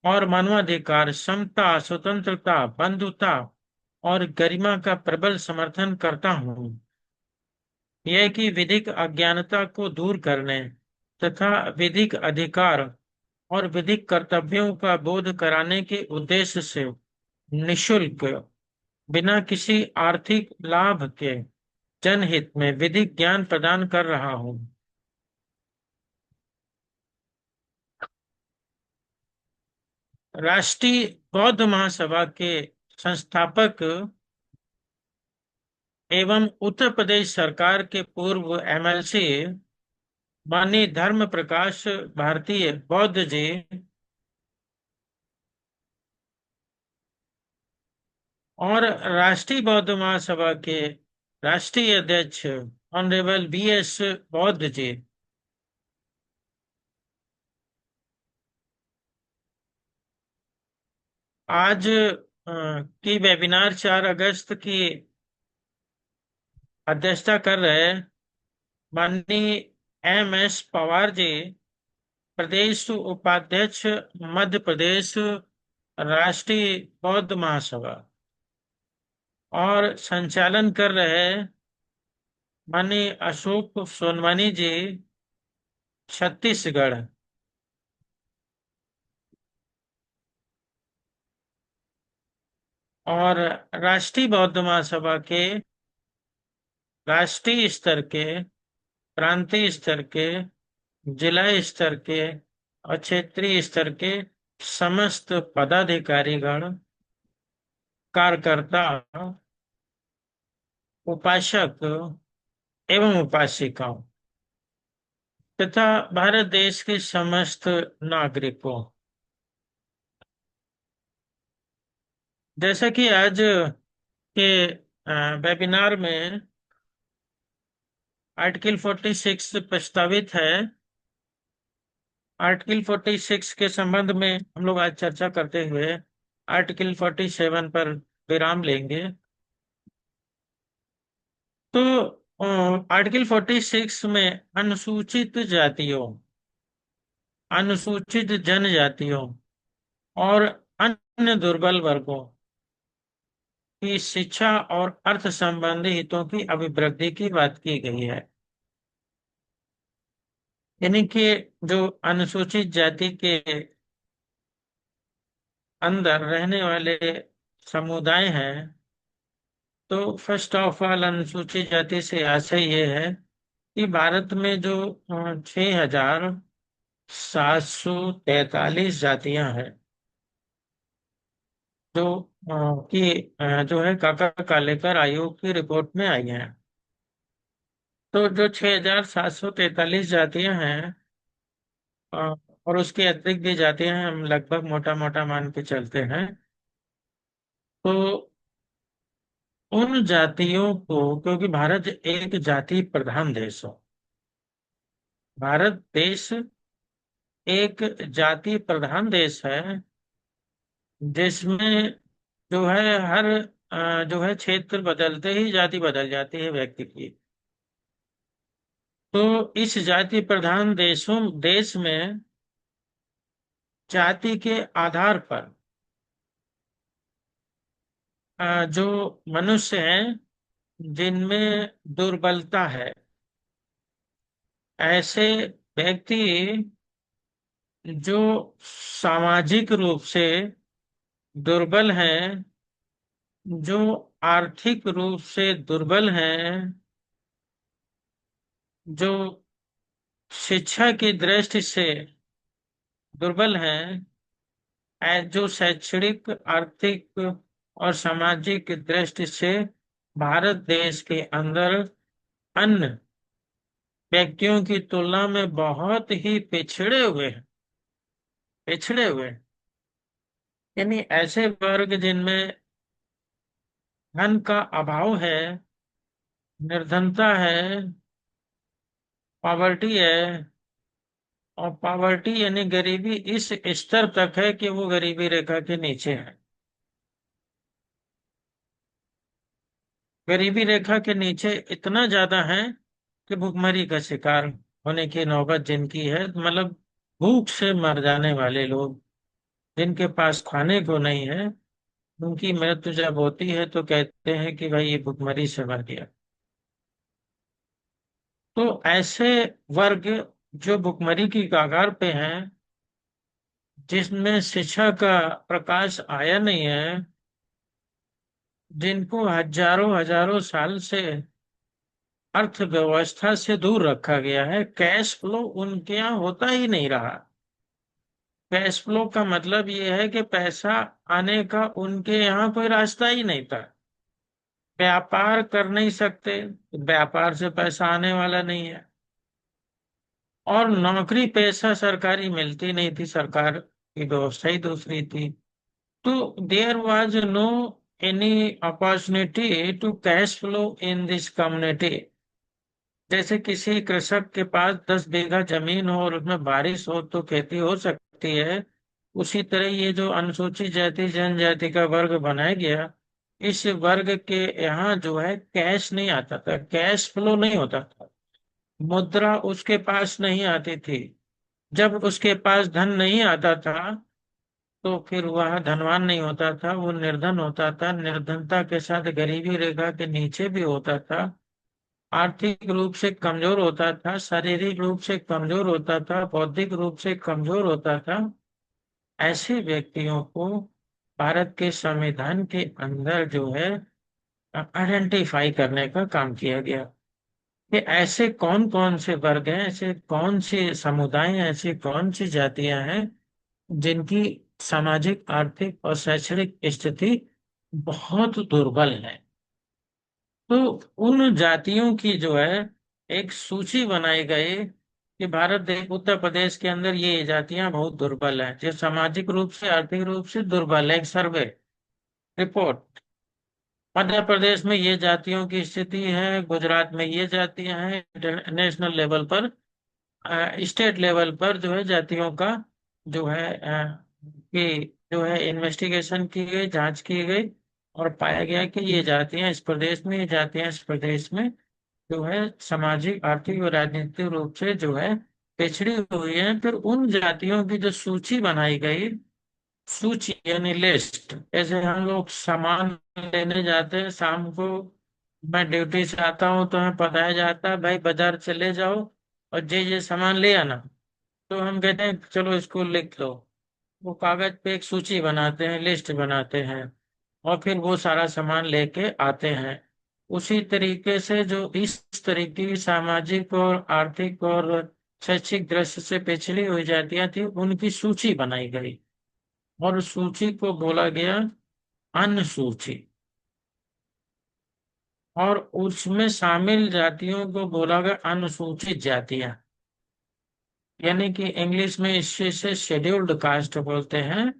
और मानवाधिकार, समता, स्वतंत्रता, बंधुता और गरिमा का प्रबल समर्थन करता हूँ। यह कि विधिक अज्ञानता को दूर करने तथा विधिक अधिकार और विधिक कर्तव्यों का बोध कराने के उद्देश्य से निशुल्क, बिना किसी आर्थिक लाभ के, जनहित में विधिक ज्ञान प्रदान कर रहा हूँ। राष्ट्रीय बौद्ध महासभा के संस्थापक एवं उत्तर प्रदेश सरकार के पूर्व एमएलसी माननीय धर्म प्रकाश भारतीय बौद्ध जी और राष्ट्रीय बौद्ध महासभा के राष्ट्रीय अध्यक्ष ऑनरेबल बीएस बौद्ध जी आज की वेबिनार 4 अगस्त की अध्यक्षता कर रहे माननीय एम एस पवार जी, प्रदेश उपाध्यक्ष, मध्य प्रदेश राष्ट्रीय बौद्ध महासभा, और संचालन कर रहे माननीय अशोक सोनवानी जी, छत्तीसगढ़। और राष्ट्रीय बौद्ध महासभा के राष्ट्रीय स्तर के, प्रांतीय स्तर के, जिला स्तर के और क्षेत्रीय स्तर के समस्त पदाधिकारीगण, कार्यकर्ता, उपासक एवं उपासिकाओं तथा भारत देश के समस्त नागरिकों, जैसा कि आज के वेबिनार में आर्टिकल 46 प्रस्तावित है, आर्टिकल 46 के संबंध में हम लोग आज चर्चा करते हुए आर्टिकल 47 पर विराम लेंगे। तो आर्टिकल 46 में अनुसूचित जातियों, अनुसूचित जनजातियों और अन्य दुर्बल वर्गों की शिक्षा और अर्थ संबंधी हितों की अभिवृद्धि की बात की गई है। यानी कि जो अनुसूचित जाति के अंदर रहने वाले समुदाय हैं, तो फर्स्ट ऑफ ऑल अनुसूचित जाति से आशय ये है कि भारत में जो 6,743 जातियां हैं, जो जो है काका कालेकर आयोग की रिपोर्ट में आई हैं, तो जो 6,743 जातियां हैं, अ, और उसके अतिरिक्त भी जातियां हैं, हम लगभग मोटा मोटा मान के चलते हैं, तो उन जातियों को, क्योंकि भारत एक जाति प्रधान देश है, भारत देश एक जाति प्रधान देश है, जिसमें जो है हर जो है क्षेत्र बदलते ही जाति बदल जाती है व्यक्ति की। तो इस जाति प्रधान देश में जाति के आधार पर जो मनुष्य हैं जिनमें दुर्बलता है, ऐसे व्यक्ति जो सामाजिक रूप से दुर्बल हैं, जो आर्थिक रूप से दुर्बल हैं, जो शिक्षा की दृष्टि से दुर्बल हैं, जो शैक्षणिक, आर्थिक और सामाजिक दृष्टि से भारत देश के अंदर अन्य व्यक्तियों की तुलना में बहुत ही पिछड़े हुए हैं, पिछड़े हुए हैं। यानी ऐसे वर्ग जिनमें धन का अभाव है, निर्धनता है, पॉवर्टी है, और पॉवर्टी यानी गरीबी इस स्तर तक है कि वो गरीबी रेखा के नीचे है, गरीबी रेखा के नीचे इतना ज्यादा है कि भुखमरी का शिकार होने की नौबत जिनकी है, मतलब भूख से मर जाने वाले लोग जिनके पास खाने को नहीं है, उनकी मृत्यु जब होती है तो कहते हैं कि भाई ये भुखमरी से मर गया। तो ऐसे वर्ग जो भुखमरी की कगार पे हैं, जिसमें शिक्षा का प्रकाश आया नहीं है, जिनको हजारों हजारों साल से अर्थव्यवस्था से दूर रखा गया है, कैश फ्लो उनके यहाँ होता ही नहीं रहा। कैश फ्लो का मतलब ये है कि पैसा आने का उनके यहाँ कोई रास्ता ही नहीं था। व्यापार कर नहीं सकते, व्यापार से पैसा आने वाला नहीं है। और नौकरी पेशा सरकारी मिलती नहीं थी, सरकार की व्यवस्था ही दूसरी थी। तो there was no any opportunity to cash flow in this community. जैसे किसी कृषक के पास 10 बीघा जमीन हो और उसमें बारिश हो तो खेती हो सकती है, उसी तरह ये जो अनुसूचित जाति जनजाति का वर्ग बनाया गया, इस वर्ग के यहाँ जो है कैश नहीं आता था, कैश फ्लो नहीं होता था। मुद्रा उसके पास नहीं आती थी। जब उसके पास धन नहीं आता था तो फिर वह धनवान नहीं होता था, वो निर्धन होता था। निर्धनता के साथ गरीबी रेखा के नीचे भी होता था। आर्थिक रूप से कमजोर होता था, शारीरिक रूप से कमजोर होता था, बौद्धिक रूप से कमजोर होता था। ऐसे व्यक्तियों को भारत के संविधान के अंदर जो है आइडेंटिफाई करने का काम किया गया कि ऐसे कौन कौन से वर्ग हैं, ऐसे कौन से समुदाय हैं, ऐसी कौन सी जातियां हैं जिनकी सामाजिक, आर्थिक और शैक्षणिक स्थिति बहुत दुर्बल है। तो उन जातियों की जो है एक सूची बनाई गई कि भारत देश, उत्तर प्रदेश के अंदर ये जातियां बहुत दुर्बल हैं, जो सामाजिक रूप से, आर्थिक रूप से दुर्बल है। एक सर्वे रिपोर्ट, मध्य प्रदेश में ये जातियों की स्थिति है, गुजरात में ये जातियां हैं। इंटरनेशनल लेवल पर, स्टेट लेवल पर जो है जातियों का जो है कि जो है इन्वेस्टिगेशन की गई, जांच की गई, और पाया गया कि ये जातियां इस प्रदेश में, ये जातियां इस प्रदेश में जो है सामाजिक, आर्थिक और राजनीतिक रूप से जो है पिछड़ी हुई है। फिर उन जातियों की जो सूची बनाई गई, सूची यानी लिस्ट, जैसे हम लोग सामान लेने जाते हैं शाम को, मैं ड्यूटी से आता हूँ तो हमें बताया जाता है भाई बाजार चले जाओ और ये सामान ले आना। तो हम कहते हैं चलो इसको लिख लो। वो कागज पे एक सूची बनाते हैं, लिस्ट बनाते हैं, और फिर वो सारा सामान लेके आते हैं। उसी तरीके से जो इस तरीके की सामाजिक और आर्थिक और शैक्षिक दृष्टि से पिछड़ी हुई जातियां थी, उनकी सूची बनाई गई और उस सूची को बोला गया अनुसूची। और उसमें शामिल जातियों को बोला गया अनुसूचित जातियां, यानी कि इंग्लिश में इसे शेड्यूल्ड कास्ट बोलते हैं।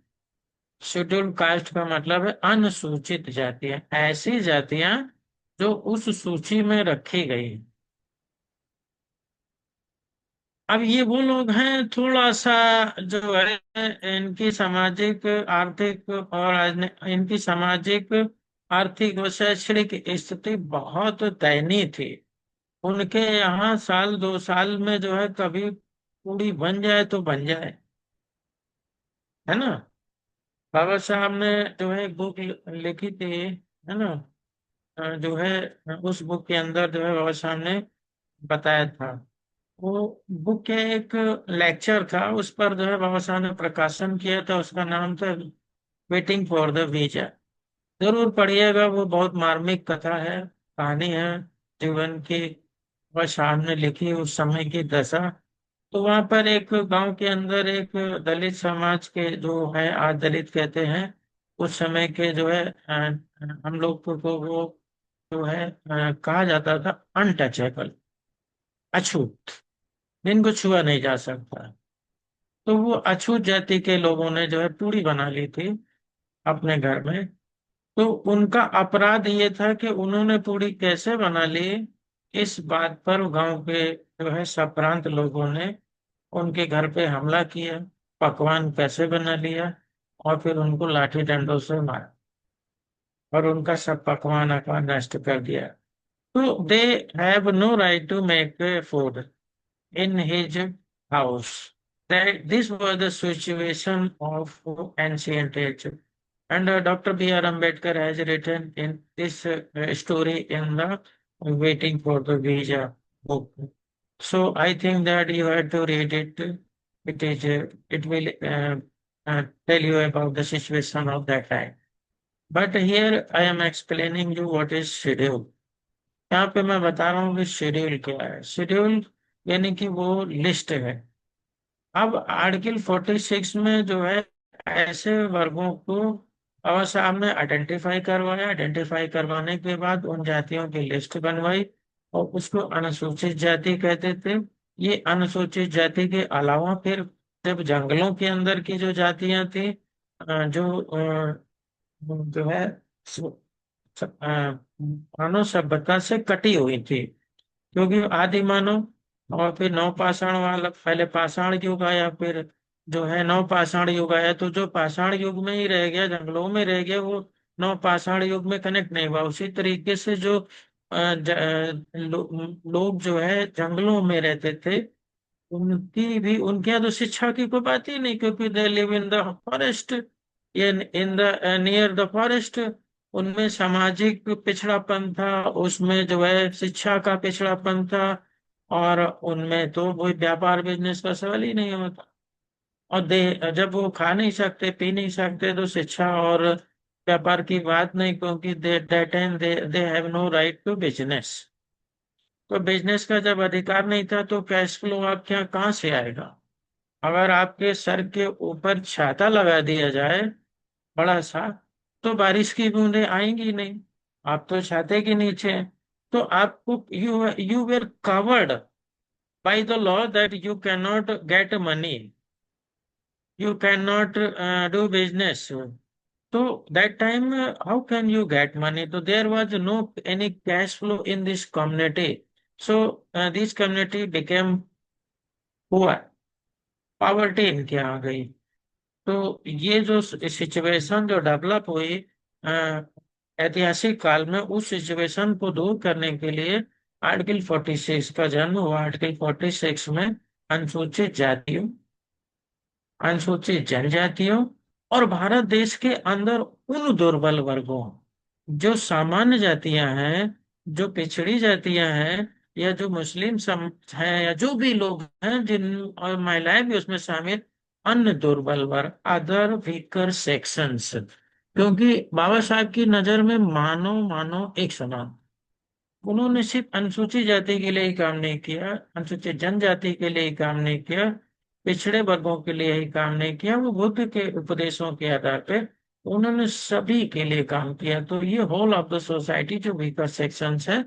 शेड्यूल्ड कास्ट का मतलब है अनुसूचित जातियां, ऐसी जातियां जो उस सूची में रखी गई। अब ये वो लोग हैं थोड़ा सा जो है इनकी सामाजिक, आर्थिक और इनकी सामाजिक, आर्थिक और शैक्षणिक स्थिति बहुत दयनीय थी। उनके यहाँ साल 2 साल में जो है कभी पूरी बन जाए तो बन जाए, है ना। बाबा साहब ने जो है एक बुक लिखी थी, है ना, जो है उस बुक के अंदर जो है बाबा साहब ने बताया था। वो बुक के एक लेक्चर था, उस पर जो है बाबा साहब ने प्रकाशन किया था, उसका नाम था वेटिंग फॉर द वीजा। जरूर पढ़िएगा, वो बहुत मार्मिक कथा है, कहानी है जीवन की। बाबा साहब ने लिखी उस समय की दशा। तो वहां पर एक गांव के अंदर एक दलित समाज के जो है, आज दलित कहते हैं, उस समय के जो है हम लोग को वो जो है कहा जाता था अनटचेबल, अछूत, जिनको छुआ नहीं जा सकता। तो वो अछूत जाति के लोगों ने जो है पूरी बना ली थी अपने घर में। तो उनका अपराध ये था कि उन्होंने पूरी कैसे बना ली, इस बात पर गांव के जो है संभ्रांत लोगों ने उनके घर पे हमला किया, पकवान कैसे बना लिया, और फिर उनको लाठी डंडों से मारा और उनका सब पकवान अकवान नष्ट कर दिया। तो they have no right to make food in his house. that this was the situation of ancient age. And Dr. B.R. Ambedkar has written in this story in the Waiting for the Visa book. So I think that you have to read it. It will tell you about the situation of that time. But here I am explaining you what is schedule. यहाँ पे मैं बता रहा हूँ कि schedule क्या है। Schedule यानी कि वो लिस्ट है। अब आर्टिकल 46 में जो है ऐसे वर्गों को बाबा साहब ने आइडेंटिफाई करवाया। आइडेंटिफाई करवाने के बाद उन जातियों की लिस्ट बनवाई और उसको अनुसूचित जाति कहते थे। ये अनुसूचित जाति के अलावा फिर जब जंगलों के अंदर की जो जातियां थी जो है मानव सभ्यता से कटी हुई थी, क्योंकि आदि मानव और फिर नवपाषाण वाला, पहले पाषाण युग आया, फिर जो है नवपाषाण युग आया। तो जो पाषाण युग में ही रह गया, जंगलों में रह गया, वो नवपाषाण युग में कनेक्ट नहीं हुआ। उसी तरीके से जो लोग जो है जंगलों में रहते थे, उनकी भी, उनके यहाँ तो शिक्षा की कोई बात ही नहीं, क्योंकि they live in the forest, in the near the forest. उनमें सामाजिक पिछड़ापन था, उसमें जो है शिक्षा का पिछड़ापन था, और उनमें तो कोई व्यापार बिजनेस का सवाल ही नहीं होता। और दे जब वो खा नहीं सकते, पी नहीं सकते, तो शिक्षा और व्यापार की बात नहीं, क्योंकि they that and they have no right to business. तो बिजनेस का जब अधिकार नहीं था, तो कैश फ्लो आपके यहाँ कहाँ से आएगा? अगर आपके सर के ऊपर छाता लगा दिया जाए बड़ा सा, तो बारिश की बूंदें आएंगी नहीं। आप तो छाते के नीचे हैं। तो आपको you were covered by the law that you can not get money, you can not do business. तो that time how can you get money? तो there was no any cash flow in this community. So this community became poor, poverty इनके आ गई। तो ये जो situation जो develop हुई अ, ऐतिहासिक काल में, उस सिचुएशन को दूर करने के लिए आर्टिकल 46 का जन्म हुआ। आर्टिकल 46 में अनुसूचित जातियों, अनुसूचित जनजातियों और भारत देश के अंदर उन दुर्बल वर्गों, जो सामान्य जातियां हैं, जो पिछड़ी जातियां हैं, या जो मुस्लिम हैं, या जो भी लोग हैं, जिन और महिलाएं भी उसमें शामिल, अन्य दुर्बल वर्ग, अदर वीकर सेक्शंस। क्योंकि बाबा साहब की नजर में मानव मानव एक समान। उन्होंने सिर्फ अनुसूचित जाति के लिए ही काम नहीं किया, अनुसूचित जनजाति के लिए ही काम नहीं किया, पिछड़े वर्गों के लिए ही काम नहीं किया। वो बुद्ध के उपदेशों के आधार पे उन्होंने सभी के लिए काम किया। तो ये होल ऑफ द सोसाइटी जो वीकर सेक्शंस है,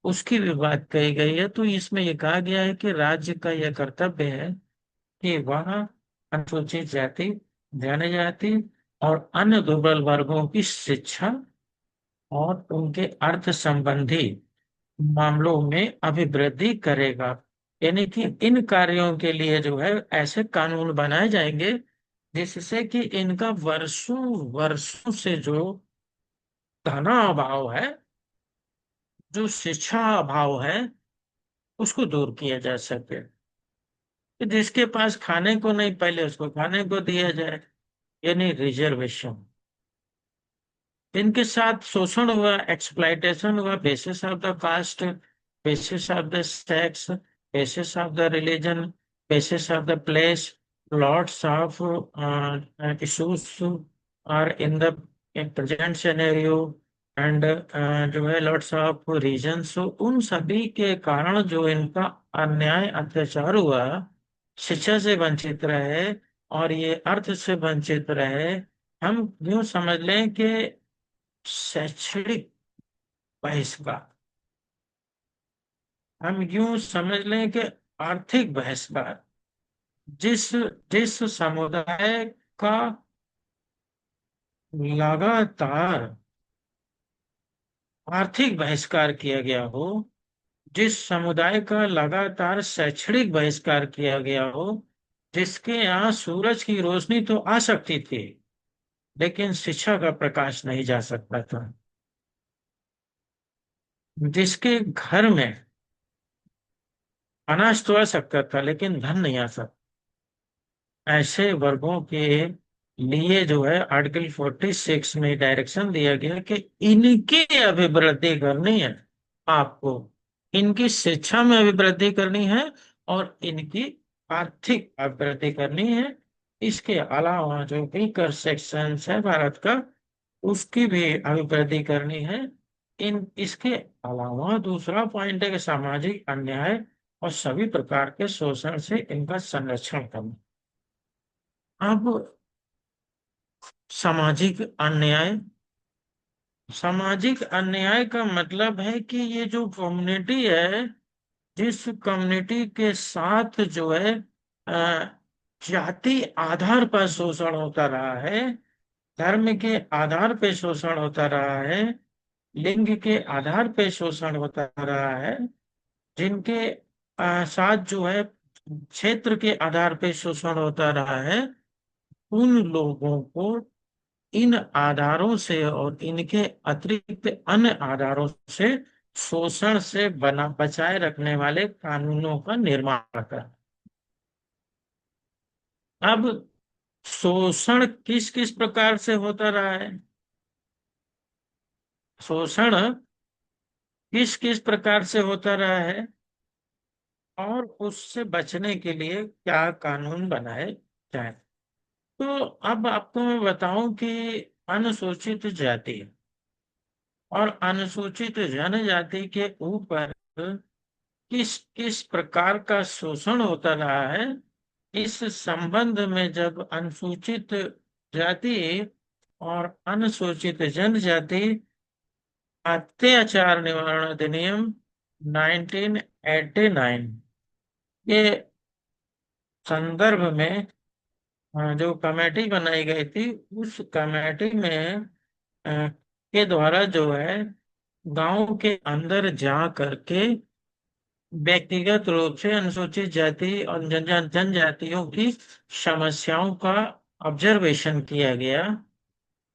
उसकी भी बात कही गई है। तो इसमें ये कहा गया है कि राज्य का यह कर्तव्य है कि वह अनुसूचित जाति, जनजाति और अन्य दुर्बल वर्गों की शिक्षा और उनके अर्थ संबंधी मामलों में अभिवृद्धि करेगा। यानी कि इन कार्यों के लिए जो है ऐसे कानून बनाए जाएंगे जिससे कि इनका वर्षों वर्षों से जो धना अभाव है, जो शिक्षा अभाव है, उसको दूर किया जा सके। कि जिसके पास खाने को नहीं, पहले उसको खाने को दिया जाए, यानी रिजर्वेशन। इनके साथ शोषण हुआ, एक्सप्लाइटेशन हुआ, basis of the caste, basis of the sex, basis of the religion, basis of the place, lots of issues are in the present scenario, and जो है लॉट्स ऑफ रीजंस। उन सभी के कारण जो इनका अन्याय अत्याचार हुआ, शिक्षा से वंचित रहे और ये अर्थ से वंचित रहे। हम यूं समझ लें कि शैक्षणिक बहिष्कार, हम यूं समझ लें कि आर्थिक बहिष्कार, जिस जिस समुदाय का लगातार आर्थिक बहिष्कार किया गया हो, जिस समुदाय का लगातार शैक्षणिक बहिष्कार किया गया हो, जिसके यहाँ सूरज की रोशनी तो आ सकती थी लेकिन शिक्षा का प्रकाश नहीं जा सकता था, जिसके घर में अनाज तो आ सकता था लेकिन धन नहीं आ सकता, ऐसे वर्गों के लिए जो है आर्टिकल 46 में डायरेक्शन दिया गया कि इनकी अभिवृद्धि करनी है आपको, इनकी शिक्षा में अभिवृद्धि करनी है और इनकी आर्थिक अभिवृद्धि करनी है। इसके अलावा जो वीकर सेक्शन है भारत का, उसकी भी अभिवृद्धि करनी है। इन इसके अलावा दूसरा पॉइंट है कि सामाजिक अन्याय और सभी प्रकार के शोषण से इनका संरक्षण करना। अब सामाजिक अन्याय, सामाजिक अन्याय का मतलब है कि ये जो कम्युनिटी है, जिस कम्युनिटी के साथ जो है जाति आधार पर शोषण होता रहा है, धर्म के आधार पे शोषण होता रहा है, लिंग के आधार पे शोषण होता रहा है, जिनके साथ जो है क्षेत्र के आधार पे शोषण होता रहा है, उन लोगों को इन आधारों से और इनके अतिरिक्त अन्य आधारों से शोषण से बना बचाए रखने वाले कानूनों का निर्माण कर। अब शोषण किस किस प्रकार से होता रहा है, शोषण किस किस प्रकार से होता रहा है और उससे बचने के लिए क्या कानून बनाए जाए। तो अब आपको मैं बताऊं कि अनुसूचित जाति और अनुसूचित जनजाति के ऊपर किस किस प्रकार का शोषण होता रहा है, इस संबंध में जब अनुसूचित जाति और अनुसूचित जनजाति अत्याचार निवारण अधिनियम 1989 के संदर्भ में जो कमेटी बनाई गई थी, उस कमेटी में के द्वारा जो है गांव के अंदर जा करके व्यक्तिगत रूप से अनुसूचित जाति और जनजातियों की समस्याओं का ऑब्जर्वेशन किया गया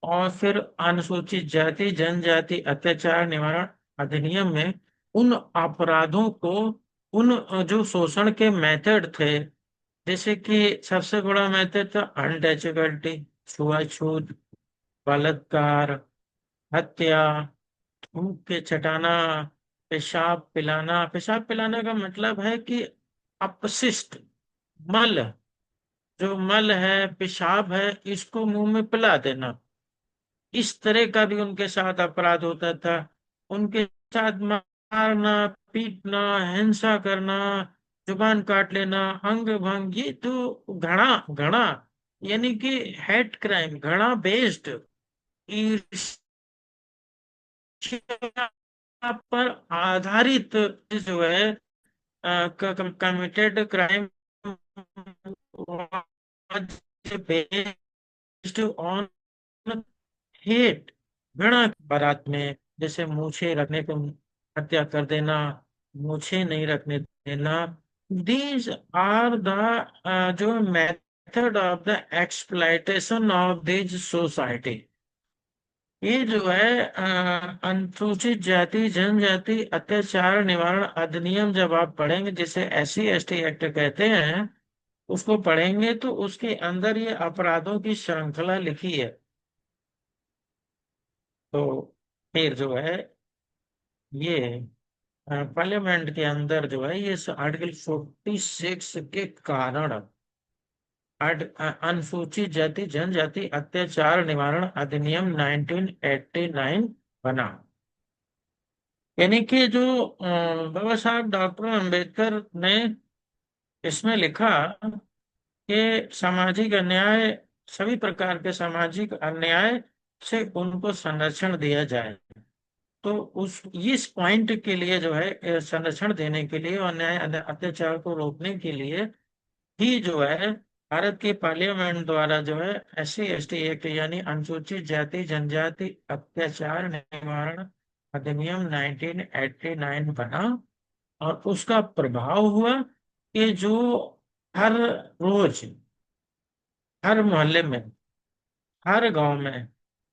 और फिर अनुसूचित जाति जनजाति अत्याचार निवारण अधिनियम में उन अपराधों को, उन जो शोषण के मेथड थे, जैसे कि सबसे बड़ा मेथड था अनटचेबिलिटी, छुआछूत, बलात्कार, हत्या, थूक के चटाना, पेशाब पिलाना। पेशाब पिलाना का मतलब है कि अपशिष्ट मल, जो मल है पेशाब है, इसको मुंह में पिला देना। इस तरह का भी उनके साथ अपराध होता था। उनके साथ मारना, पीटना, हिंसा करना, जुबान काट लेना, अंग भंग, ये तो घड़ा घड़ा यानी कि हेड क्राइम, घड़ा बेस्ड पर आधारित जो है committed crime based on hate, घृणा। बारात में जैसे मूछें रखने पे हत्या कर देना, मूछें नहीं रखने देना, दीज आर द जो method of the exploitation of this society. ये जो है अनुसूचित जाति जनजाति अत्याचार निवारण अधिनियम जब आप पढ़ेंगे, जिसे SC ST एक्ट कहते हैं, उसको पढ़ेंगे तो उसके अंदर ये अपराधों की श्रृंखला लिखी है। तो फिर जो है ये पार्लियामेंट के अंदर जो है ये आर्टिकल 46 के कारण अनुसूचित जाति जनजाति अत्याचार निवारण अधिनियम 1989 बना। यानी कि जो बाबा साहब डॉक्टर अंबेडकर ने इसमें लिखा कि सामाजिक अन्याय, सभी प्रकार के सामाजिक अन्याय से उनको संरक्षण दिया जाए। तो उस इस पॉइंट के लिए जो है संरक्षण देने के लिए और न्याय अत्याचार को रोकने के लिए ही जो है भारत की पार्लियामेंट द्वारा जो है SC ST एक्ट यानी अनुसूचित जाति जनजाति अत्याचार निवारण अधिनियम 1989 बना। और उसका प्रभाव हुआ कि जो हर रोज, हर मोहल्ले में, हर गांव में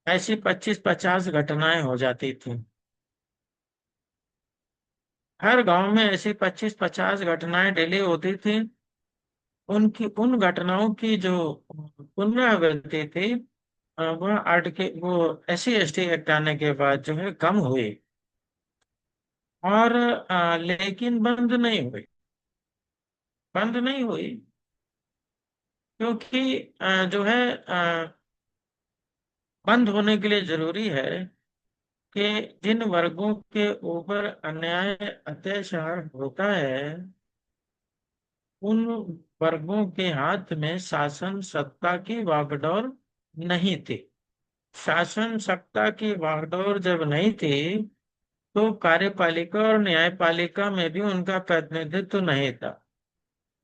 ऐसी 25-50 घटनाएं हो जाती थी। हर गांव में ऐसी 25-50 घटनाएं डेली होती थी। उनकी उन घटनाओं की जो पुनरावृत्ति थी, वह आर्टिकल वो SC ST एक्ट आने के बाद जो है कम हुई। और लेकिन बंद नहीं हुई, बंद नहीं हुई, क्योंकि जो है बंद होने के लिए जरूरी है कि जिन वर्गों के ऊपर अन्याय अत्याचार होता है, उन वर्गों के हाथ में शासन सत्ता की वागडोर नहीं थी। शासन सत्ता की वागडोर जब नहीं थी, तो कार्यपालिका और न्यायपालिका में भी उनका प्रतिनिधित्व नहीं था,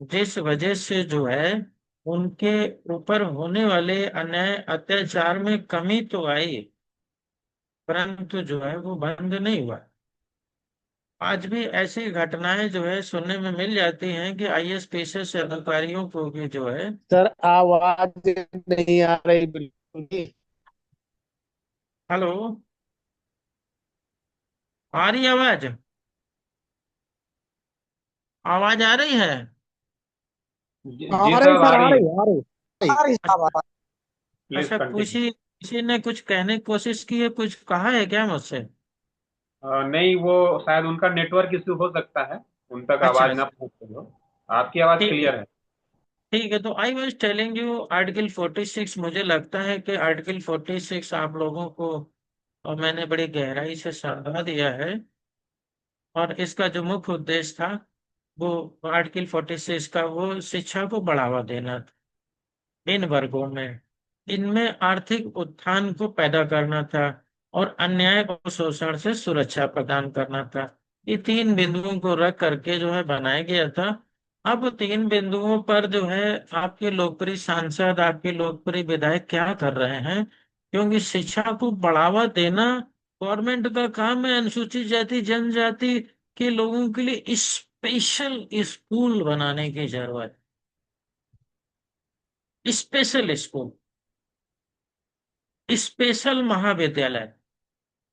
जिस वजह से जो है उनके ऊपर होने वाले अन्याय अत्याचार में कमी तो आई, परंतु जो है वो बंद नहीं हुआ। आज भी ऐसी घटनाएं जो है सुनने में मिल जाती हैं कि IS PCS अधिकारियों को भी जो है। सर आवाज नहीं आ रही बिल्कुल भी। हेलो, आ रही आवाज? आवाज आ रही है? आ रही साहब सर, आ आ रही है। रही आ रही आ रही साहब, आ अच्छा। रही। प्लीज अच्छा, कंटिन्यू। किसी ने कुछ कहने की कोशिश की है, कुछ कहा है क्या मुझसे? नहीं, वो शायद उनका नेटवर्क इश्यू हो सकता है, उन तक अच्छा आवाज ना अच्छा। पहुंच रही हो। आपकी आवाज ठीक है। क्लियर है। ठीक है, तो I was telling you article 46, मुझे लगता है कि आर्टिकल 46 आप लोगों को और मैंने बड़ी गहराई से समझा दिया है। और इसका जो मुख्य उद्देश्य था, वो आर्टिकल 46 का वो शिक्षा को बढ़ावा देना था इन वर्गों में। इनमें आर्थिक उत्थान को पैदा करना था और अन्याय और शोषण से सुरक्षा प्रदान करना था। ये तीन बिंदुओं को रख करके जो है बनाया गया था। अब तीन बिंदुओं पर जो है आपके लोकप्रिय सांसद, आपके लोकप्रिय विधायक क्या कर रहे हैं? क्योंकि शिक्षा को बढ़ावा देना गवर्नमेंट का काम है। अनुसूचित जाति जनजाति के लोगों के लिए स्पेशल स्कूल बनाने की जरूरत, स्पेशल स्कूल, स्पेशल महाविद्यालय।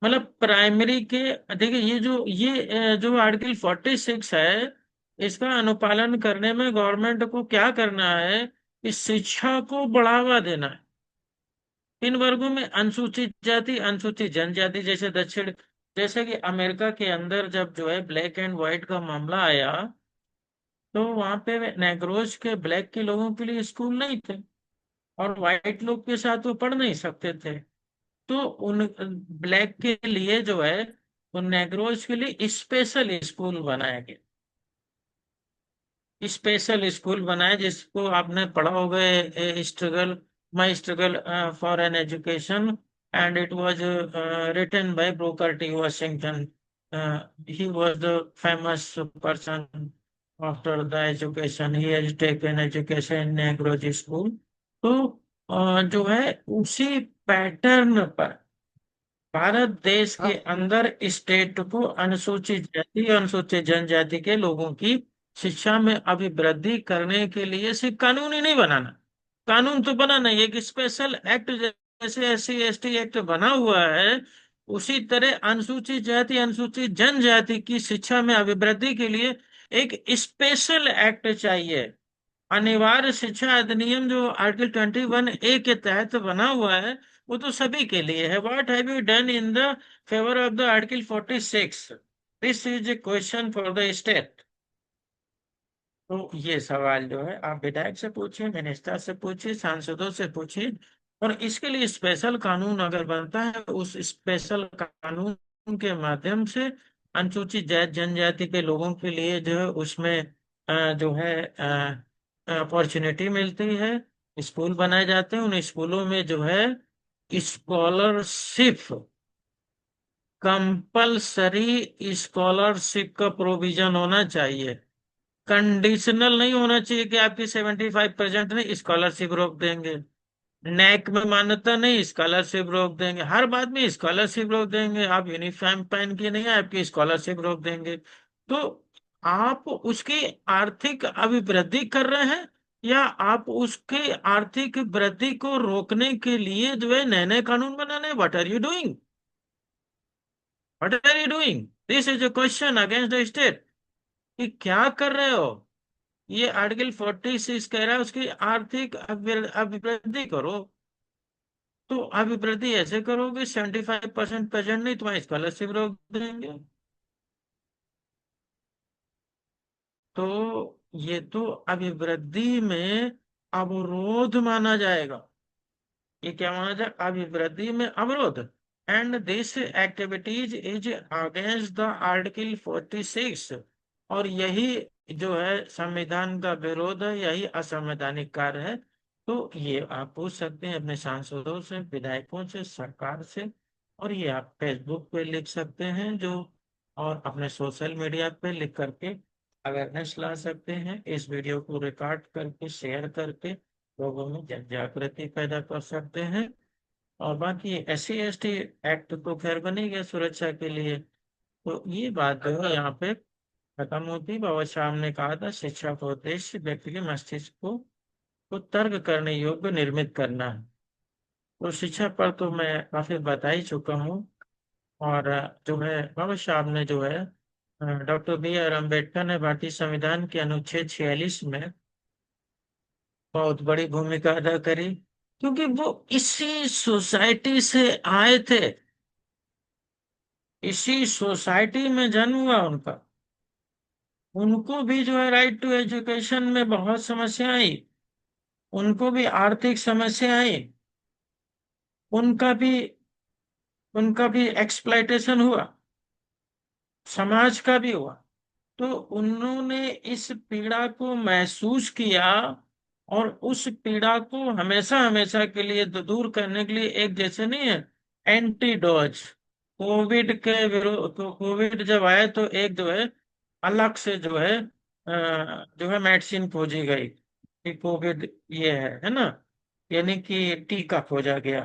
मतलब प्राइमरी के, देखिए ये जो आर्टिकल 46 है, इसका अनुपालन करने में गवर्नमेंट को क्या करना है कि शिक्षा को बढ़ावा देना है। इन वर्गों में अनुसूचित जाति, अनुसूचित जनजाति, जैसे जैसे कि अमेरिका के अंदर जब जो है ब्लैक एंड व्हाइट का मामला आया, तो वहां पे नेग्रोज के, ब्लैक के लोगों के लिए स्कूल नहीं थे, और व्हाइट लोग के साथ वो पढ़ नहीं सकते थे। तो उन ब्लैक के लिए जो है, उन नेग्रोज के लिए स्पेशल स्कूल बनाया गया। स्पेशल स्कूल बनाए, जिसको आपने पढ़ा होगा, struggle, my struggle for an education, and it was written by Brooker T Washington. He was the famous person after the education, he has taken education in Negroes school. तो जो है उसी pattern पर भारत देश के हाँ, अंदर स्टेट को अनुसूचित जाति और अनुसूचित जनजाति के लोगों की शिक्षा में अभिवृद्धि करने के लिए सिर्फ कानून ही नहीं बनाना, कानून तो बना नहीं, एक स्पेशल एक्ट जैसे SC ST एक्ट बना हुआ है, उसी तरह अनुसूचित जाति अनुसूचित जनजाति की शिक्षा में अभिवृद्धि के लिए एक स्पेशल एक्ट चाहिए। अनिवार्य शिक्षा अधिनियम जो आर्टिकल 21A के तहत बना हुआ है, वो तो सभी के लिए है। What have you done in the favour of the article 46? This is a question for the state. तो ये सवाल जो है आप विधायक से पूछिए, मिनिस्टर से पूछिए, सांसदों से पूछिए। और इसके लिए स्पेशल कानून अगर बनता है, उस स्पेशल कानून के माध्यम से अनुसूचित जाति जनजाति के लोगों के लिए जो है उसमें जो है अपॉर्चुनिटी मिलती है, स्कूल बनाए जाते हैं। उन स्कूलों में जो है स्कॉलरशिप, कंपलसरी स्कॉलरशिप का प्रोविजन होना चाहिए। कंडीशनल नहीं होना चाहिए कि आपकी 75% नहीं, स्कॉलरशिप रोक देंगे। नैक में मान्यता नहीं, स्कॉलरशिप रोक देंगे। हर बात में स्कॉलरशिप रोक देंगे। आप यूनिफॉर्म पहन के नहीं आए, आपकी स्कॉलरशिप रोक देंगे। तो आप उसकी आर्थिक अभिवृद्धि कर रहे हैं, या आप उसके आर्थिक वृद्धि को रोकने के लिए जो है नए नए कानून बना रहे हैं? What are you doing? What are you doing? This is a question against the state, कि क्या कर रहे हो? ये आर्टिकल 46 कह रहा है उसकी आर्थिक अभिवृद्धि करो। तो अभिवृद्धि ऐसे करोगे 75% प्रेजेंट नहीं, तुम्हारी स्कॉलरशिप रोक देंगे। तो ये तो अभिवृद्धि में अवरोध माना जाएगा। ये क्या माना जाए, अभिवृद्धि में अवरोध। And this activities is against the article 46। और यही जो है संविधान का विरोध है, यही असंवैधानिक कार्य है। तो ये आप पूछ सकते हैं अपने सांसदों से, विधायकों से, सरकार से। और ये आप फेसबुक पे लिख सकते हैं जो, और अपने सोशल मीडिया पे लिख करके अवेयरनेस ला सकते हैं। इस वीडियो को रिकॉर्ड करके शेयर करके लोगों में जन जागृति पैदा कर सकते हैं। और बाकी SC ST एक्ट तो खैर बनी गया सुरक्षा के लिए। तो ये बात जो है यहाँ पे खत्म होती। बाबा साहब ने कहा था शिक्षा का उद्देश्य व्यक्ति के मस्तिष्क को तर्क करने योग्य निर्मित करना है। तो शिक्षा पर तो मैं काफी बता ही चुका हूँ। और जो है बाबा साहब ने जो है डॉक्टर B R अम्बेडकर ने भारतीय संविधान के अनुच्छेद 46 में बहुत बड़ी भूमिका अदा करी, क्योंकि वो इसी सोसाइटी से आए थे, इसी सोसाइटी में जन्म हुआ उनका। उनको भी जो है राइट टू एजुकेशन में बहुत समस्या आई, उनको भी आर्थिक समस्या आई, उनका भी उनका भी एक्सप्लॉयटेशन हुआ, समाज का भी हुआ। तो उन्होंने इस पीड़ा को महसूस किया, और उस पीड़ा को हमेशा हमेशा के लिए दूर करने के लिए एक जैसे नहीं है एंटीडोज, कोविड के विरोध, तो कोविड जब आया तो एक जो है अलग से जो है मेडिसिन खोजी गई कि कोविड ये है ना, यानी कि टीका खोजा गया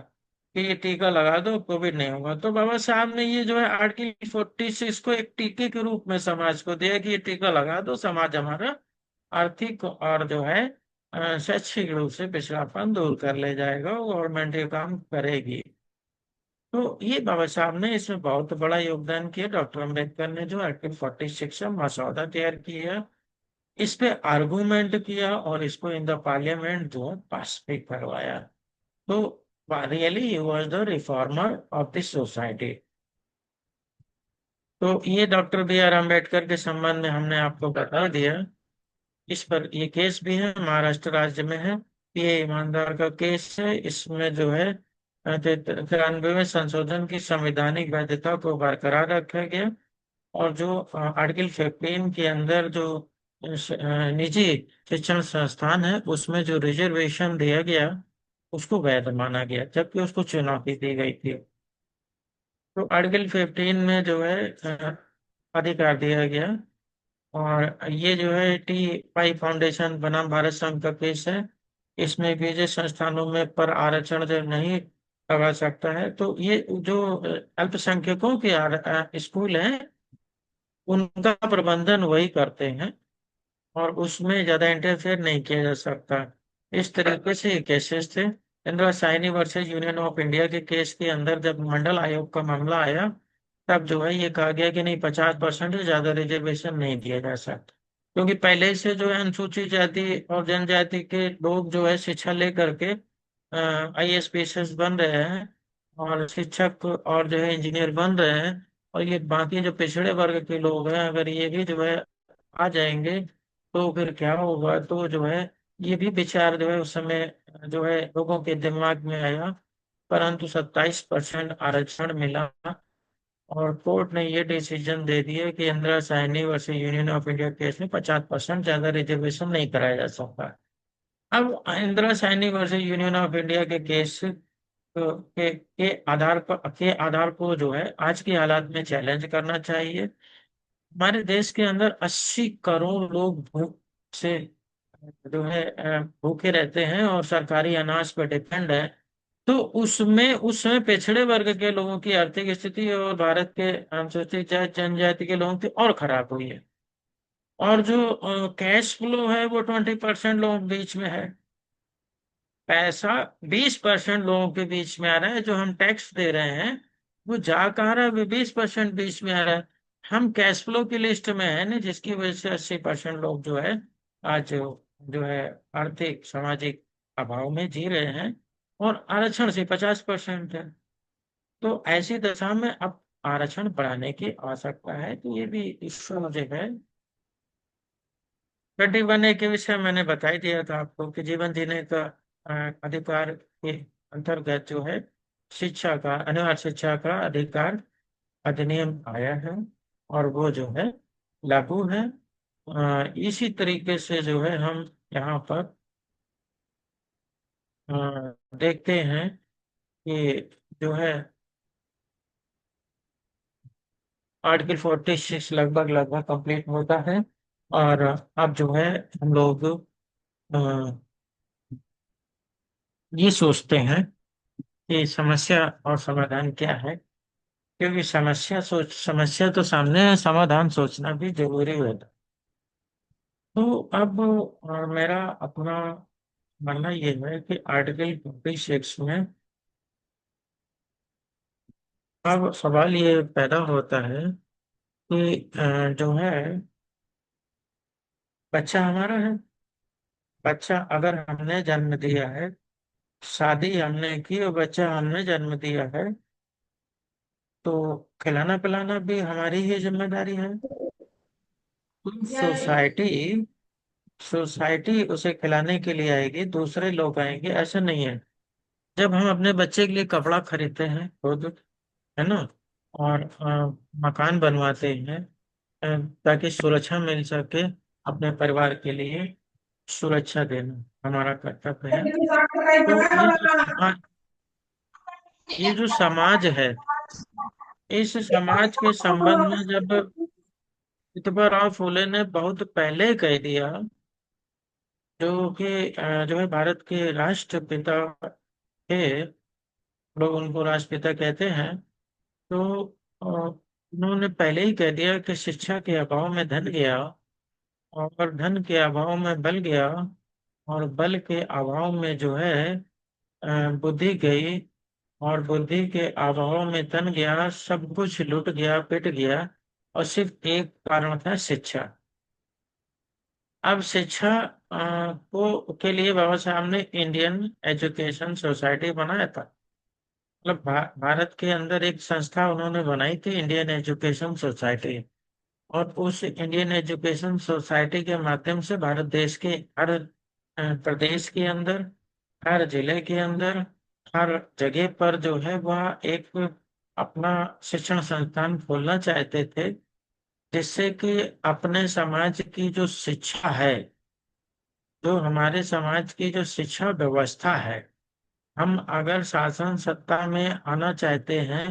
कि ये टीका लगा दो कोविड नहीं होगा। तो बाबा साहब ने ये जो है आर्टिकल 46 को एक टीके के रूप में समाज को दिया कि ये टीका लगा दो, समाज हमारा आर्थिक और जो है शैक्षिक रूप से पिछड़ापन दूर कर ले जाएगा, गवर्नमेंट ये काम करेगी। तो ये बाबा साहब ने इसमें बहुत बड़ा योगदान किया। डॉक्टर अम्बेडकर ने जो आर्टिकल 46 का मसौदा तैयार किया, इस पे आर्गूमेंट किया, और इसको इन द पार्लियामेंट जो है पास भी करवाया। तो really he was the reformer of this society. तो ये डॉक्टर B R अम्बेडकर के संबंध में हमने आपको बता दिया। इस पर ये केस भी है, महाराष्ट्र राज्य में है। ये ईमानदार का केस है। इसमें जो है 93वें संशोधन की संवैधानिक वैधता को बरकरार रखा गया। और जो आर्टिकल 15 के अंदर जो निजी शिक्षण संस्थान है उसमें जो रिजर्वेशन दिया गया उसको वैध माना गया, जबकि उसको चुनौती दी गई थी। तो आर्टिकल 15 में जो है अधिकार दिया गया। और ये जो है T5 फाउंडेशन बनाम भारत संघ का केस है। इसमें भी जो संस्थानों में पर आरक्षण जो नहीं लगा सकता है, तो ये जो अल्पसंख्यकों के स्कूल हैं उनका प्रबंधन वही करते हैं, और उसमें ज्यादा इंटरफेयर नहीं किया जा सकता। इस तरीके से ये केसेस थे। Indira Sawhney versus Union of India के केस के अंदर जब मंडल आयोग का मामला आया, तब जो है ये कहा गया कि नहीं 50% से ज्यादा रिजर्वेशन नहीं दिया जा सकता, क्योंकि पहले से जो है अनुसूचित जाति और जनजाति के लोग जो है शिक्षा लेकर के IAS PSS बन रहे हैं, और शिक्षक और जो है इंजीनियर बन रहे हैं। और ये बाकी जो पिछड़े वर्ग के लोग हैं, अगर ये भी जो है आ जाएंगे तो फिर क्या होगा। तो जो है ये भी विचार जो है उस समय जो है लोगों के दिमाग में आया, परंतु 27% आरक्षण मिला। और कोर्ट ने ये डिसीजन दे दिया कि Indira Sahni versus Union of India case में 50% ज्यादा रिजर्वेशन नहीं कराया जा सकता। अब Indira Sahni versus Union of India के केस के आधार को जो है आज की हालात में चैलेंज करना चाहिए। हमारे देश के अंदर 80 करोड़ लोग भूख से जो है भूखे रहते हैं और सरकारी अनाज पर डिपेंड है। तो उस समय पिछड़े वर्ग के लोगों की आर्थिक स्थिति और भारत के अनुसूचित जाति जनजाति के लोगों की और खराब हुई है। और जो कैश फ्लो है वो 20% लोगों के बीच में है। पैसा 20% लोगों के बीच में आ रहा है, जो हम टैक्स दे रहे हैं वो जा कहाँ रहा है, वो 20% बीच में आ रहा है। हम कैश फ्लो की लिस्ट में है ना, जिसकी वजह से 80% लोग जो है आज जो है आर्थिक सामाजिक अभाव में जी रहे हैं, और आरक्षण से 50% है। तो ऐसी दशा में अब आरक्षण बढ़ाने की आवश्यकता है, तो ये भी इश्यू मुझे है। 21A के विषय मैंने बता ही दिया था आपको कि जीवन जीने का अधिकार के अंतर्गत जो है शिक्षा का, अनिवार्य शिक्षा का अधिकार अधिनियम आया है, और वो जो है लागू है। इसी तरीके से जो है हम यहाँ पर देखते हैं कि जो है आर्टिकल 46 लगभग लगभग कंप्लीट होता है। और अब जो है हम लोग अ, ये सोचते हैं कि समस्या और समाधान क्या है, क्योंकि समस्या तो सामने है, समाधान सोचना भी जरूरी होता है। तो अब मेरा अपना मानना ये है कि आर्टिकल 46 में अब सवाल ये पैदा होता है कि जो है बच्चा हमारा है। बच्चा अगर हमने जन्म दिया है, शादी हमने की और बच्चा हमने जन्म दिया है, तो खिलाना पिलाना भी हमारी ही जिम्मेदारी है। सोसाइटी सोसाइटी उसे खिलाने के लिए आएगी, दूसरे लोग आएंगे, ऐसा नहीं है। जब हम अपने बच्चे के लिए कपड़ा खरीदते हैं खुद, है ना, और मकान बनवाते हैं ताकि सुरक्षा मिल सके, अपने परिवार के लिए सुरक्षा देना हमारा कर्तव्य है। तो ये जो समाज है, इस समाज के संबंध में जब प्रतिभा राव फुले ने बहुत पहले कह दिया, जो कि जो है भारत के राष्ट्रपिता थे, लोग उनको राष्ट्रपिता कहते हैं। तो उन्होंने पहले ही कह दिया कि शिक्षा के अभाव में धन गया, और धन के अभाव में बल गया, और बल के अभाव में जो है बुद्धि गई, और बुद्धि के अभाव में तन गया, सब कुछ लुट गया, पिट गया, और सिर्फ एक कारण था, शिक्षा। अब शिक्षा को के लिए बाबा साहब ने इंडियन एजुकेशन सोसाइटी बनाया था। मतलब भारत के अंदर एक संस्था उन्होंने बनाई थी, इंडियन एजुकेशन सोसाइटी। और उस इंडियन एजुकेशन सोसाइटी के माध्यम से भारत देश के हर प्रदेश के अंदर, हर जिले के अंदर, हर जगह पर जो है वह एक अपना शिक्षण संस्थान खोलना चाहते थे, जिससे कि अपने समाज की जो शिक्षा है, जो हमारे समाज की जो शिक्षा व्यवस्था है, हम अगर शासन सत्ता में आना चाहते हैं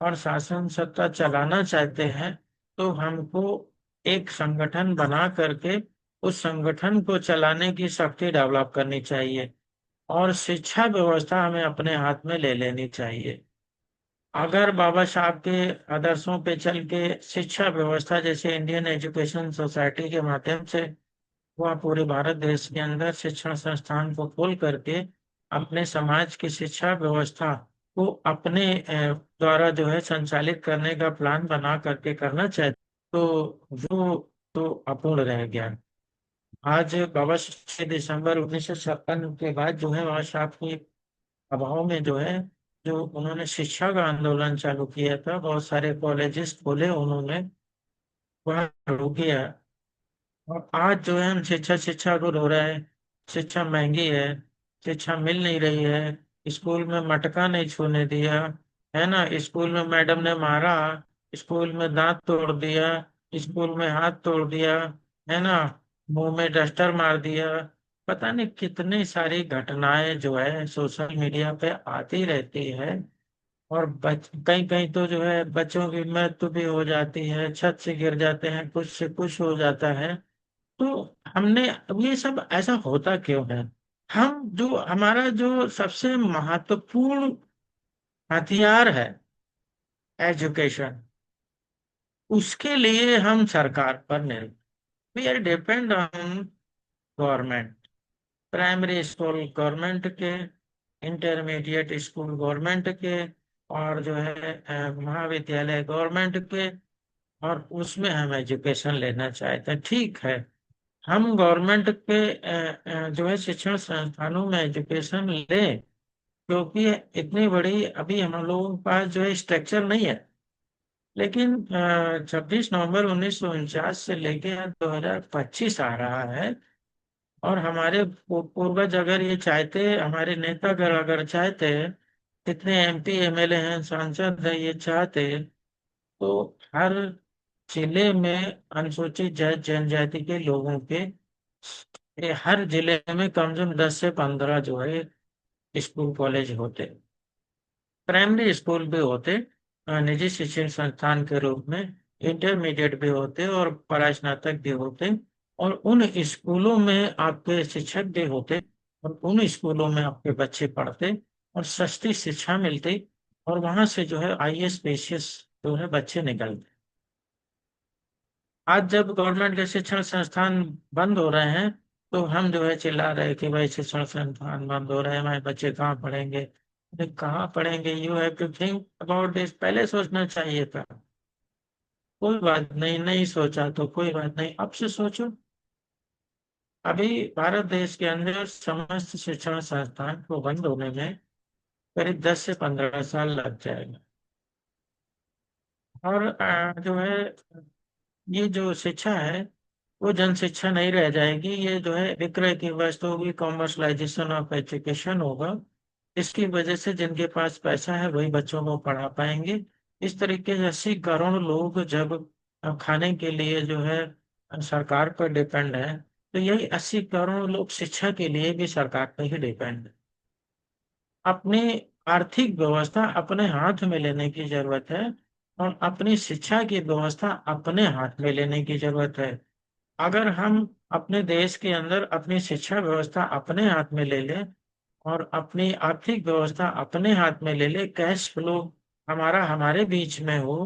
और शासन सत्ता चलाना चाहते हैं, तो हमको एक संगठन बना करके उस संगठन को चलाने की शक्ति डेवलप करनी चाहिए, और शिक्षा व्यवस्था हमें अपने हाथ में ले लेनी चाहिए। अगर बाबा साहब के आदर्शों पे चल के शिक्षा व्यवस्था जैसे इंडियन एजुकेशन सोसाइटी के माध्यम से वह पूरे भारत देश के अंदर शिक्षण संस्थान को खोल करके अपने समाज की शिक्षा व्यवस्था को अपने द्वारा जो है संचालित करने का प्लान बना करके करना चाहते, तो वो तो अपूर्ण रह गया। आज बाबा 6 दिसंबर 1956 के बाद जो है बाबा साहब के अभाव में जो है, जो उन्होंने शिक्षा का आंदोलन चालू किया था, बहुत सारे कॉलेजेस खोले उन्होंने, वह रुक गया। और आज जो है हम शिक्षा शिक्षा को रो रहा है, शिक्षा महंगी है, शिक्षा मिल नहीं रही है, स्कूल में मटका नहीं छूने दिया, है ना, स्कूल में मैडम ने मारा, स्कूल में दांत तोड़ दिया, स्कूल में हाथ तोड़ दिया, है ना, मुंह में डस्टर मार दिया। पता नहीं कितनी सारी घटनाएं जो है सोशल मीडिया पे आती रहती है। और कहीं कहीं तो जो है बच्चों की मृत्यु भी हो जाती है, छत से गिर जाते हैं, कुछ से कुछ हो जाता है। तो हमने, अब ये सब ऐसा होता क्यों है? हम जो हमारा जो सबसे महत्वपूर्ण हथियार है, एजुकेशन, उसके लिए हम सरकार पर निर्भर, we are depend on government. Primary school government के, इंटरमीडिएट स्कूल गवर्नमेंट के, और जो है महाविद्यालय गवर्नमेंट के, और उसमें हम एजुकेशन लेना चाहते हैं, ठीक है। हम गवर्नमेंट के जो है शिक्षण संस्थानों में एजुकेशन ले, क्योंकि इतनी बड़ी अभी हम लोगों के पास जो है स्ट्रक्चर नहीं है। लेकिन 26 नवंबर 1949 से लेके 2025 आ रहा है, और हमारे पूर्वज अगर ये चाहते, हमारे नेतागण अगर चाहते, कितने एमपी एमएलए हैं, सांसद हैं, ये चाहते तो हर जिले में अनुसूचित जाति जनजाति के लोगों के हर जिले में कम से कम 10 से 15 जो है स्कूल कॉलेज होते, प्राइमरी स्कूल भी होते, निजी शिक्षण संस्थान के रूप में, इंटरमीडिएट भी होते और परास्नातक भी होते। और उन स्कूलों में आपके शिक्षक भी होते, और उन स्कूलों में आपके बच्चे पढ़ते और सस्ती शिक्षा मिलती, और वहां से जो है आईएएस पीसीएस जो है बच्चे निकलते। आज जब गवर्नमेंट के शिक्षण संस्थान बंद हो रहे हैं, तो हम जो है चिल्ला रहे हैं कि भाई शिक्षण संस्थान बंद हो रहे हैं, हमारे बच्चे कहाँ पढ़ेंगे। अरे कहाँ पढ़ेंगे, you have to think about this, पहले सोचना चाहिए था। कोई बात नहीं, नहीं सोचा तो कोई बात नहीं, अब से सोचो। अभी भारत देश के अंदर समस्त शिक्षण संस्थान को बंद होने में करीब 10 से 15 साल लग जाएगा। और जो है ये जो शिक्षा है वो जन शिक्षा नहीं रह जाएगी, ये जो है विक्रय की वस्तु होगी, कॉमर्शलाइजेशन ऑफ एजुकेशन होगा। इसकी वजह से जिनके पास पैसा है वही बच्चों को पढ़ा पाएंगे। इस तरीके से 80 करोड़ लोग जब खाने के लिए जो है सरकार पर डिपेंड है, तो यही 80 करोड़ लोग शिक्षा के लिए भी सरकार पर ही डिपेंड है। अपनी आर्थिक व्यवस्था अपने हाथ में लेने की जरूरत है, और अपनी शिक्षा की व्यवस्था अपने हाथ में लेने की जरूरत है। अगर हम अपने देश के अंदर अपनी शिक्षा व्यवस्था अपने हाथ में ले लें, और अपनी आर्थिक व्यवस्था अपने हाथ में ले ले, कैश फ्लो हमारा हमारे बीच में हो,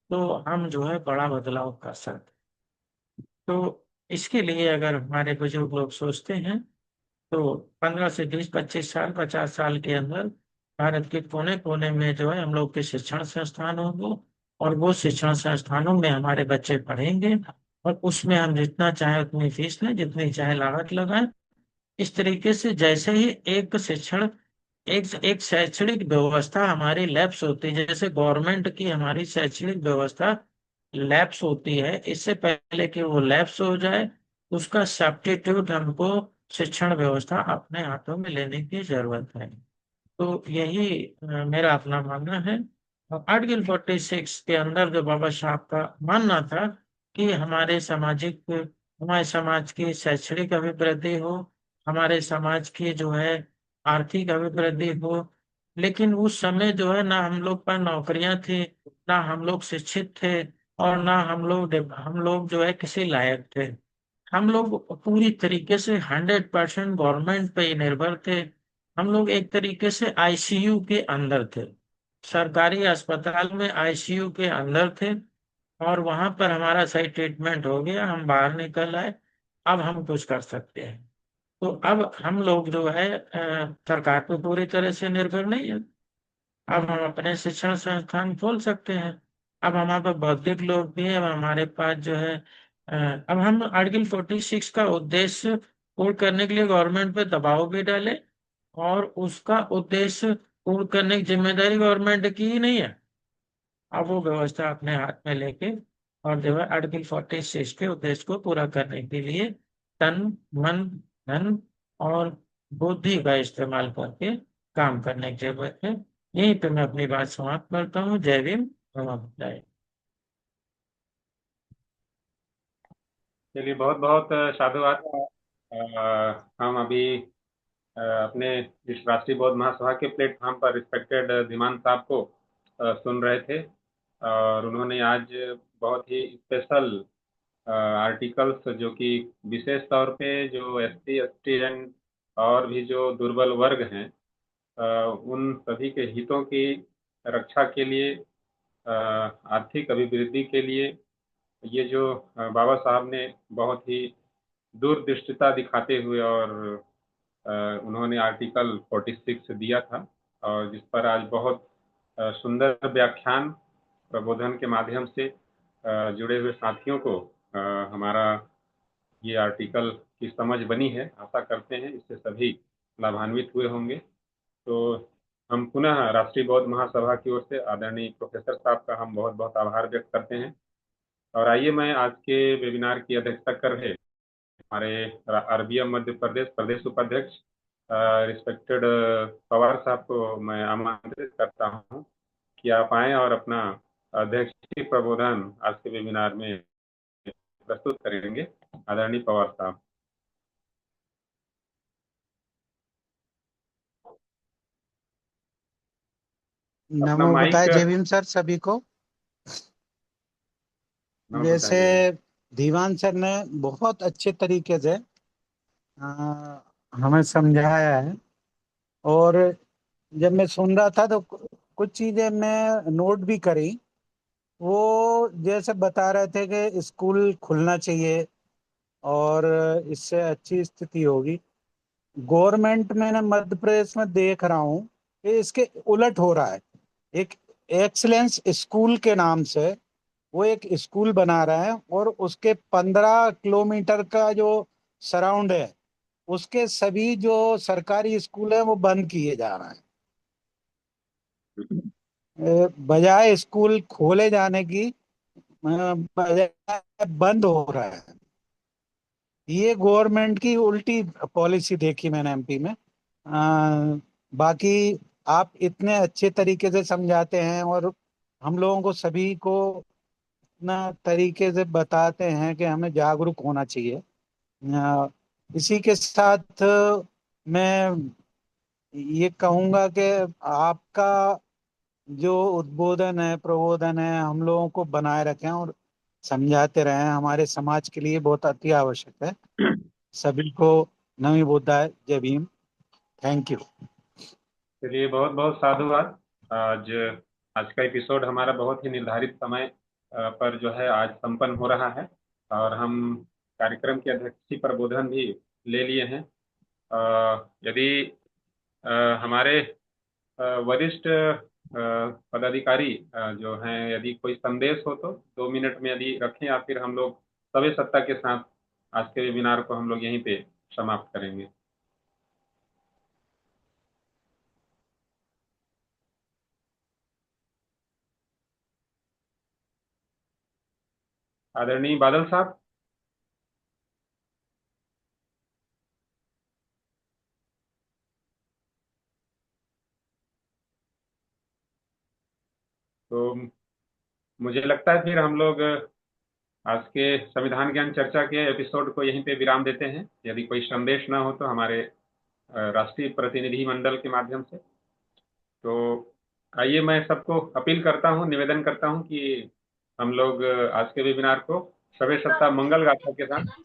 तो हम जो है बड़ा बदलाव कर सकते। तो इसके लिए अगर हमारे बुजुर्ग लोग सोचते हैं, तो 15 से 20 25 साल 50 साल के अंदर भारत के कोने कोने में जो है हम लोग के शिक्षण संस्थान होंगे, और वो शिक्षण संस्थानों में हमारे बच्चे पढ़ेंगे, और उसमें हम जितना चाहे उतनी फीस लें, जितनी चाहे लागत लगाएं। इस तरीके से जैसे ही एक शिक्षण एक एक शैक्षणिक व्यवस्था हमारी लैप्स होती है, जैसे गवर्नमेंट की हमारी शैक्षणिक व्यवस्था लैप्स होती है, इससे पहले कि वो लैप्स हो जाए, उसका सब्स्टिट्यूट हमको शिक्षण व्यवस्था अपने हाथों में लेने की जरूरत है। तो यही मेरा अपना मानना है। और आर्टिकल 46 के अंदर जो बाबा साहब का मानना था कि हमारे समाज की शैक्षणिक अभिवृद्धि हो, हमारे समाज की जो है आर्थिक अभिवृद्धि हो। लेकिन उस समय जो है ना हम लोग पर नौकरियां थी, ना हम लोग शिक्षित थे, और ना हम लोग जो है किसी लायक थे। हम लोग पूरी तरीके से 100% गवर्नमेंट पे ही निर्भर थे। हम लोग एक तरीके से आईसीयू के अंदर थे, सरकारी अस्पताल में आईसीयू के अंदर थे, और वहां पर हमारा सही ट्रीटमेंट हो गया, हम बाहर निकल आए। अब हम कुछ कर सकते हैं। तो अब हम लोग जो है सरकार पे पूरी तरह से निर्भर नहीं है। अब हम अपने शिक्षण संस्थान खोल सकते हैं। अब हमारे पास बौद्धिक लोग भी हैं, अब हमारे पास जो है अब हम आर्टिकल 46 का उद्देश्य पूर्ण करने के लिए गवर्नमेंट पे दबाव भी डाले, और उसका उद्देश्य पूर्ण करने की जिम्मेदारी गवर्नमेंट की ही नहीं है। अब वो व्यवस्था अपने हाथ में लेके, और जो है आर्टिकल 46 के उद्देश्य को पूरा करने के लिए तन, मन, धन और बुद्धि का इस्तेमाल करके काम करने की जरूरत है। यहीं पे मैं अपनी बात समाप्त करता हूँ। जय भीम। जय। चलिए, बहुत बहुत साधुवाद। हम अभी अपने इस राष्ट्रीय बौद्ध महासभा के प्लेटफॉर्म पर रिस्पेक्टेड धीमान साहब को सुन रहे थे, और उन्होंने आज बहुत ही स्पेशल आर्टिकल्स, जो कि विशेष तौर पे जो एससी एसटी एंड और भी जो दुर्बल वर्ग हैं, उन सभी के हितों की रक्षा के लिए, आर्थिक अभिवृद्धि के लिए, ये जो बाबा साहब ने बहुत ही दूरदृष्टिता दिखाते हुए और अ, उन्होंने आर्टिकल 46 दिया था, और जिस पर आज बहुत सुंदर व्याख्यान प्रबोधन के माध्यम से जुड़े हुए साथियों को हमारा ये आर्टिकल की समझ बनी है। आशा करते हैं इससे सभी लाभान्वित हुए होंगे। तो हम पुनः राष्ट्रीय बौद्ध महासभा की ओर से आदरणीय प्रोफेसर साहब का हम बहुत बहुत आभार व्यक्त करते हैं। और आइए, मैं आज के वेबिनार की अध्यक्षता कर रहे हमारे आरबीएम मध्य प्रदेश प्रदेश उपाध्यक्ष रिस्पेक्टेड पवार साहब को मैं आमंत्रित करता हूं कि आप आएं और अपना अध्यक्षीय प्रबोधन आज के वेबिनार में प्रस्तुत करेंगे। आदरणीय पवार साहब, अपना नमो माइक। बुद्धाय, जय भीम सर सभी को। नमः बुद्धाय जैसे जय भीम। दीवान सर ने बहुत अच्छे तरीके से हमें समझाया है। और जब मैं सुन रहा था तो कुछ चीजें मैं नोट भी करी। वो जैसे बता रहे थे कि स्कूल खुलना चाहिए और इससे अच्छी स्थिति होगी। गवर्नमेंट मैंने मध्य प्रदेश में देख रहा हूँ कि इसके उलट हो रहा है। एक एक्सीलेंस स्कूल के नाम से वो एक स्कूल बना रहा है और उसके 15 किलोमीटर का जो सराउंड है उसके सभी जो सरकारी स्कूल है वो बंद किए जा रहे हैं। बजाय स्कूल खोले जाने की बजाय बंद हो रहा है। ये गवर्नमेंट की उल्टी पॉलिसी देखी मैंने एमपी में। बाकी आप इतने अच्छे तरीके से समझाते हैं और हम लोगों को सभी को इतना तरीके से बताते हैं कि हमें जागरूक होना चाहिए। इसी के साथ मैं ये कहूंगा कि आपका जो उद्बोधन है, प्रबोधन है, हम लोगों को बनाए रखें और समझाते रहें। हमारे समाज के लिए बहुत अति आवश्यक है। सभी को नवी बुद्धाय, जय भीम। Thank you. चलिए, बहुत बहुत साधुवाद। आज आज का एपिसोड हमारा बहुत ही निर्धारित समय पर जो है आज संपन्न हो रहा है। और हम कार्यक्रम के अध्यक्षीय प्रबोधन भी ले लिए हैं। यदि हमारे वरिष्ठ पदाधिकारी जो हैं, यदि कोई संदेश हो तो 2 मिनट में यदि रखें, या फिर हम लोग सभी सत्ता के साथ आज के वेबिनार को हम लोग यहीं पे समाप्त करेंगे। आदरणीय बादल साहब। तो मुझे लगता है फिर हम लोग आज के संविधान ज्ञान चर्चा के एपिसोड को यहीं पे विराम देते हैं, यदि कोई संदेश ना हो तो हमारे राष्ट्रीय प्रतिनिधि मंडल के माध्यम से। तो आइए, मैं सबको अपील करता हूँ, निवेदन करता हूँ कि हम लोग आज के वेबिनार को सर्वे सत्ता मंगल गाथा के साथ